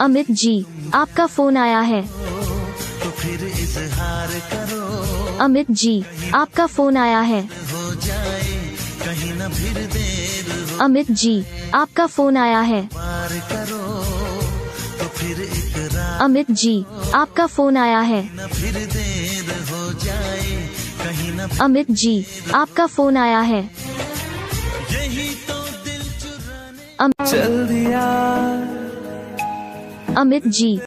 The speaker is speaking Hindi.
अमित जी, आपका फोन आया है। तो फिर इजहार करो, अमित जी, आपका फोन आया है। हो जाए कहीं न फिर देर हो, अमित जी, आपका फोन आया है। पार करो तो फिर इकरार अमित जी, आपका फोन आया है। न फिर देर हो जाए कहीं न अमित जी, आपका फोन आया है। यही तो दिल चुराने चल दिया। अमित जी,